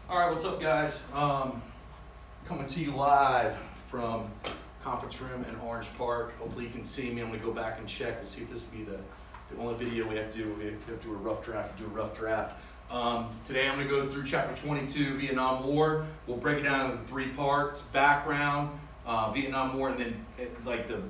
All right, what's up, guys? Coming to you live from conference room in Orange Park. Hopefully you can see me. I'm gonna go back and check and see if this will be the only video we have to do. We have to do a rough draft. Today I'm gonna go through chapter 22, Vietnam War. We'll break it down into 3 parts: background, Vietnam War, and then like the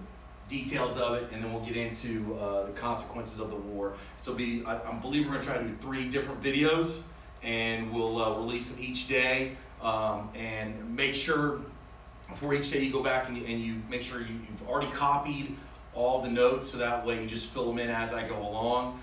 details of it, and then we'll get into the consequences of the war. So I believe we're gonna try to do 3 different videos, and we'll release them each day. And make sure before each day you go back and you make sure you've already copied all the notes, so that way you just fill them in as I go along.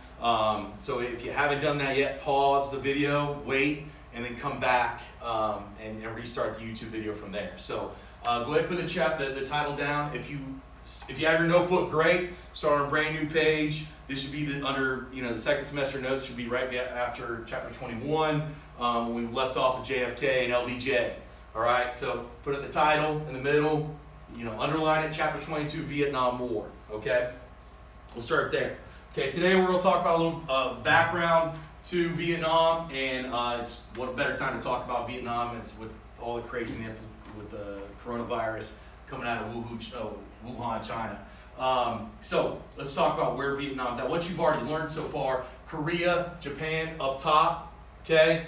So if you haven't done that yet, pause the video, wait, and then come back and restart the YouTube video from there. So go ahead and put the title down. If you have your notebook, great. Start on a brand new page. This should be under the second semester notes. Should be right after chapter 21. When we left off with JFK and LBJ. All right. So put it the title in the middle. Underline it. Chapter 22, Vietnam War. Okay. We'll start there. Okay. Today we're going to talk about a little background to Vietnam, and it's what a better time to talk about Vietnam is with all the craziness with the coronavirus coming out of Wuhan, China. So let's talk about where Vietnam's at. What you've already learned so far: Korea, Japan up top, okay?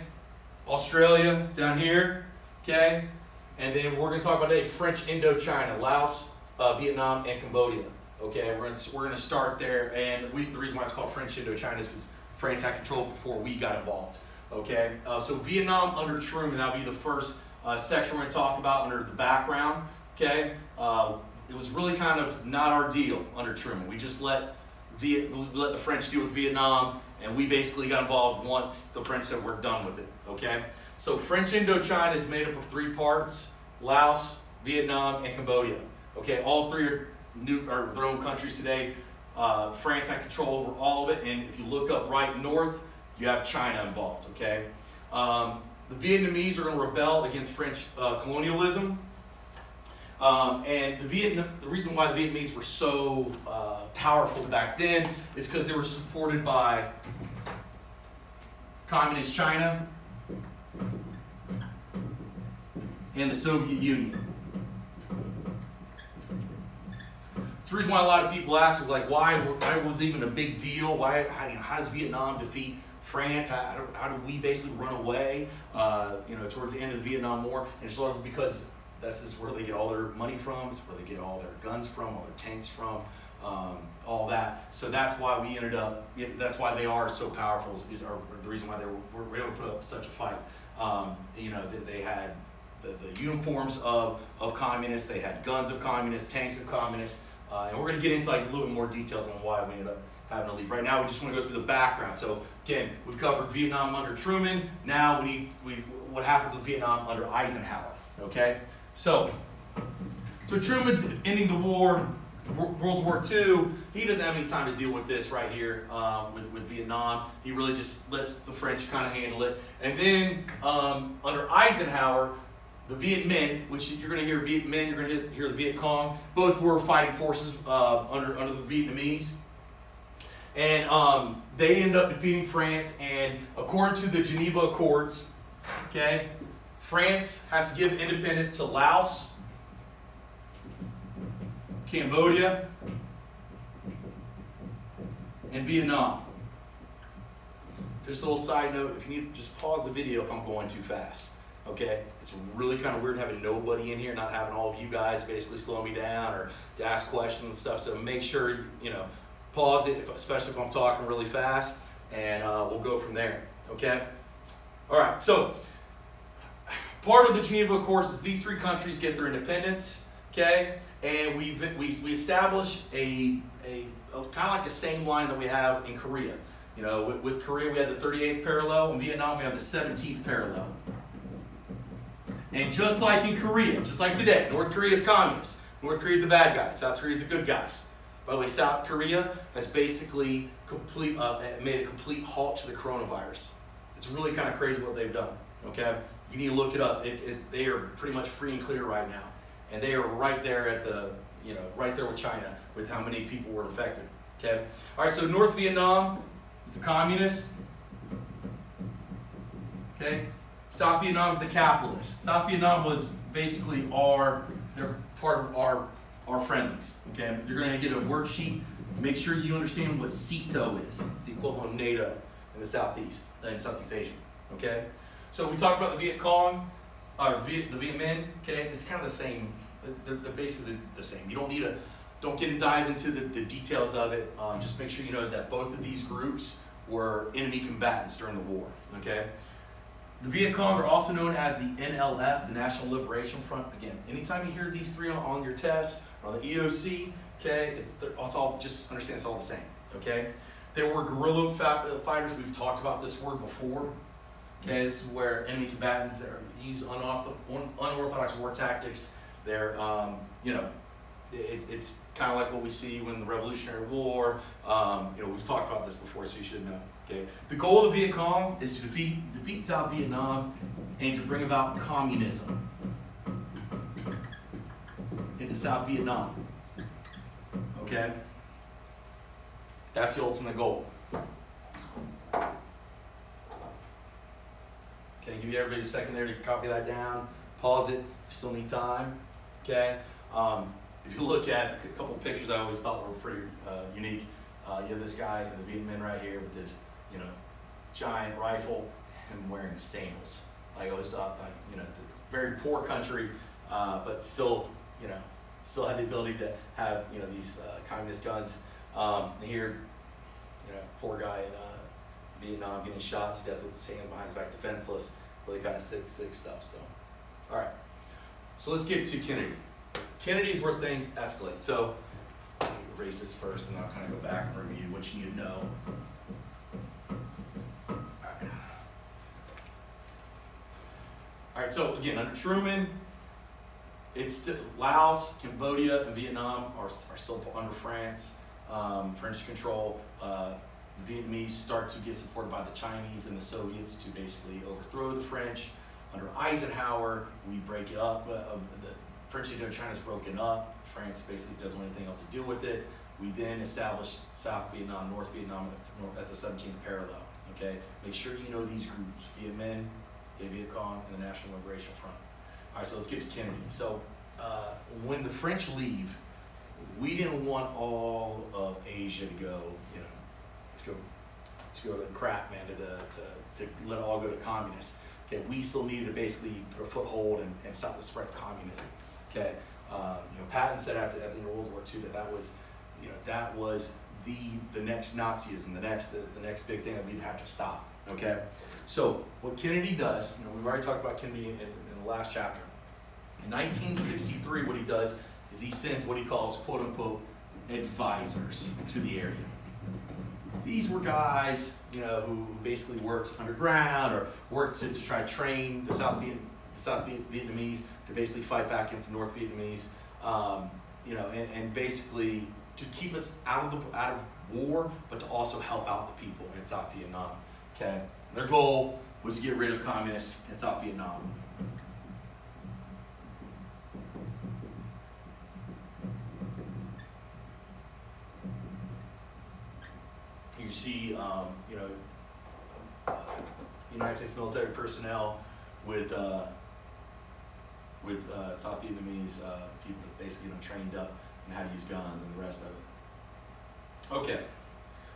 Australia down here, okay? And then we're going to talk about today French Indochina, Laos, Vietnam, and Cambodia. Okay, we're going to start there, and the reason why it's called French Indochina is because France had control before we got involved. Okay, so Vietnam under Truman, that'll be the first section we're going to talk about under the background. Okay, it was really kind of not our deal under Truman. We just let the French deal with Vietnam, and we basically got involved once the French said we're done with it. Okay, so French Indochina is made up of 3 parts: Laos, Vietnam, and Cambodia. Okay, all 3 are their own countries today. France had control over all of it, and if you look up right north, you have China involved. Okay, the Vietnamese are going to rebel against French colonialism. And the reason why the Vietnamese were so powerful back then is because they were supported by Communist China and the Soviet Union. It's the reason why a lot of people ask is like, why was it even a big deal? How does Vietnam defeat France? How did we basically run away? Towards the end of the Vietnam War, and it's largely because this is where they get all their money from. It's where they get all their guns from, all their tanks from, all that. So that's why we ended up. That's why they are so powerful. Is the reason why they were able to put up such a fight. They had the uniforms of communists. They had guns of communists, tanks of communists, and we're going to get into a little bit more details on why we ended up having to leave. Right now, we just want to go through the background. So again, we've covered Vietnam under Truman. Now what happens with Vietnam under Eisenhower. Okay. So Truman's ending the war, World War II. He doesn't have any time to deal with this right here with Vietnam. He really just lets the French kind of handle it. And then under Eisenhower, the Viet Minh, which you're going to hear Viet Minh, you're going to hear the Viet Cong, both were fighting forces under the Vietnamese. And they end up defeating France. And according to the Geneva Accords, okay, France has to give independence to Laos, Cambodia, and Vietnam. Just a little side note, if you need, just pause the video if I'm going too fast. Okay? It's really kind of weird having nobody in here, not having all of you guys basically slow me down or to ask questions and stuff. So make sure, pause it, especially if I'm talking really fast, and we'll go from there. Okay? All right, so part of the Geneva Accords is these 3 countries get their independence, okay? And we establish a kind of like a same line that we have in Korea. With Korea we have the 38th parallel. In Vietnam we have the 17th parallel. And just like in Korea, just like today, North Korea is communist. North Korea is the bad guys. South Korea is the good guys. By the way, South Korea has basically made a complete halt to the coronavirus. It's really kind of crazy what they've done. Okay. You need to look it up. They are pretty much free and clear right now, and they are right there at right there with China with how many people were infected. Okay. All right. So North Vietnam is the communist. Okay. South Vietnam is the capitalist. South Vietnam was basically they're part of our friendlies. Okay, you're going to get a worksheet. Make sure you understand what SEATO is. It's the equivalent of NATO in the Southeast Asia. Okay, so we talked about the Viet Cong, or the Viet Minh. Okay, it's kind of the same. They're basically the same. You don't get to dive into the details of it. Just make sure you know that both of these groups were enemy combatants during the war. Okay. The Viet Cong are also known as the NLF, the National Liberation Front. Again, anytime you hear these three on your test, or the EOC, okay, it's all, just understand it's all the same, okay? There were guerrilla fighters. We've talked about this word before. Okay, this is where enemy combatants use unorthodox war tactics. They're, it's kind of like what we see when the Revolutionary War. We've talked about this before, so you should know. Okay, the goal of the Viet Cong is to defeat South Vietnam and to bring about communism into South Vietnam. Okay, that's the ultimate goal. Okay, give you everybody a second there to copy that down. Pause it if you still need time. Okay. If you look at a couple of pictures I always thought were pretty unique. You have this guy in the Viet Minh right here with this, giant rifle, him wearing sandals. I always thought, the very poor country, but still, still had the ability to have, these communist guns. And here, poor guy in Vietnam getting shot to death with his hands behind his back, defenseless, really kind of sick stuff. So, all right. So let's get to Kennedy. Kennedy's where things escalate. So, let me erase this first, and I'll kind of go back and review what you need to know. All right, so again, under Truman, it's Laos, Cambodia, and Vietnam are still under French control. The Vietnamese start to get supported by the Chinese and the Soviets to basically overthrow the French. Under Eisenhower, we break it up. The French Indochina is broken up. France basically doesn't want anything else to do with it. We then establish South Vietnam, North Vietnam at the 17th parallel. Okay, make sure you know these groups: Viet Minh, Viet Cong, and the National Liberation Front. All right, so let's get to Kennedy. So when the French leave, we didn't want all of Asia to go, to go to crap, man, to let it all go to communists. Okay, we still needed to basically put a foothold and stop the spread of communism. Okay, Patton said at the end of World War II that was the next Nazism, the next big thing that we'd have to stop. Okay, so what Kennedy does, we've already talked about Kennedy in the last chapter. In 1963, what he does is he sends what he calls "quote unquote" advisors to the area. These were guys, who basically worked underground or worked to try to train the South Vietnamese to basically fight back against the North Vietnamese, and basically to keep us out of war, but to also help out the people in South Vietnam. Okay, their goal was to get rid of communists in South Vietnam. You see, United States military personnel with South Vietnamese people basically trained up in how to use guns and the rest of it. Okay,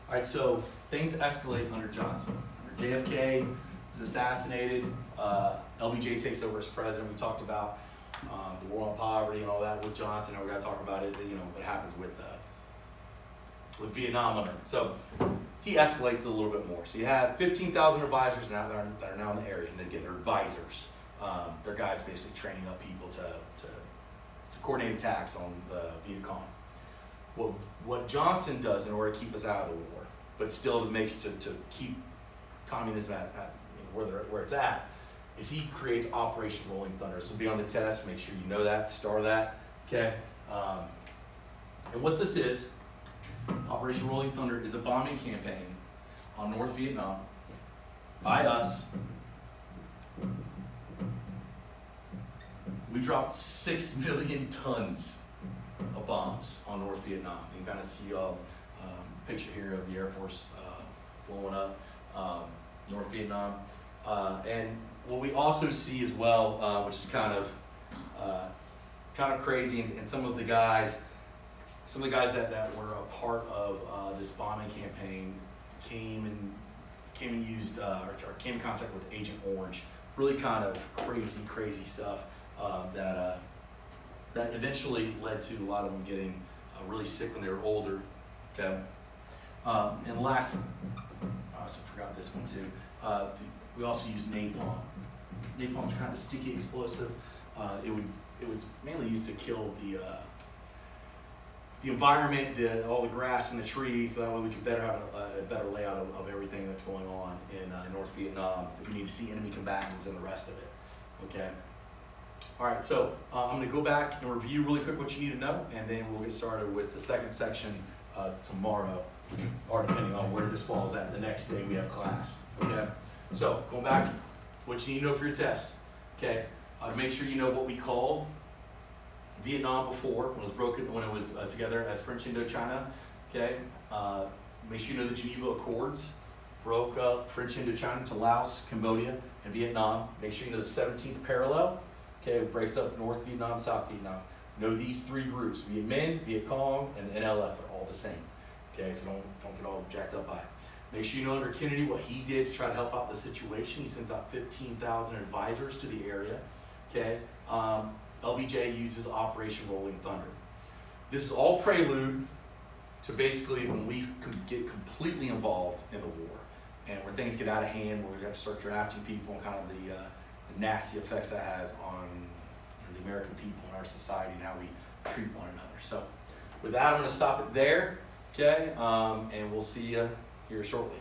all right. So things escalate under Johnson. Under JFK is assassinated. LBJ takes over as president. We talked about the war on poverty and all that with Johnson. Now we got to talk about it. What happens with Vietnam under him. So he escalates a little bit more. So you have 15,000 advisors now that are now in the area, and again, they're advisors. They're guys basically training up people to coordinate attacks on the Viet Cong. What Johnson does in order to keep us out of the war, but still to keep communism at where it's at, is he creates Operation Rolling Thunder. This will be on the test. Make sure you know that, star that. Okay. And what this is, Operation Rolling Thunder, is a bombing campaign on North Vietnam by us. We dropped 6 million tons of bombs on North Vietnam. You can kind of see a picture here of the Air Force blowing up North Vietnam. And what we also see as well, which is kind of crazy, and some of the guys that were a part of this bombing campaign came and used or came in contact with Agent Orange. Really kind of crazy stuff that eventually led to a lot of them getting really sick when they were older. Okay. And last, I also forgot this one too. We also used napalm. Napalm's kind of a sticky explosive. It was mainly used to kill the environment, all the grass and the trees, so that way we could better have a better layout of everything that's going on in North Vietnam if we need to see enemy combatants and the rest of it. Okay. All right, so I'm going to go back and review really quick what you need to know, and then we'll get started with the second section tomorrow, or depending on where this falls at. The next day we have class. Okay. So going back, what you need to know for your test. Okay. To make sure you know what we called Vietnam before, when it was together as French Indochina. Okay. Make sure you know the Geneva Accords broke up French Indochina to Laos, Cambodia, and Vietnam. Make sure you know the 17th parallel. Okay, it breaks up North Vietnam, South Vietnam. Know these three groups: Viet Minh, Viet Cong, and the NLF are all the same. Okay, so don't get all jacked up by it. Make sure you know under Kennedy what he did to try to help out the situation. He sends out 15,000 advisors to the area. Okay, LBJ uses Operation Rolling Thunder. This is all prelude to basically when we get completely involved in the war, and where things get out of hand, where we have to start drafting people, and kind of the nasty effects that has on the American people and our society and how we treat one another. So with that, I'm going to stop it there, okay? And we'll see you here shortly.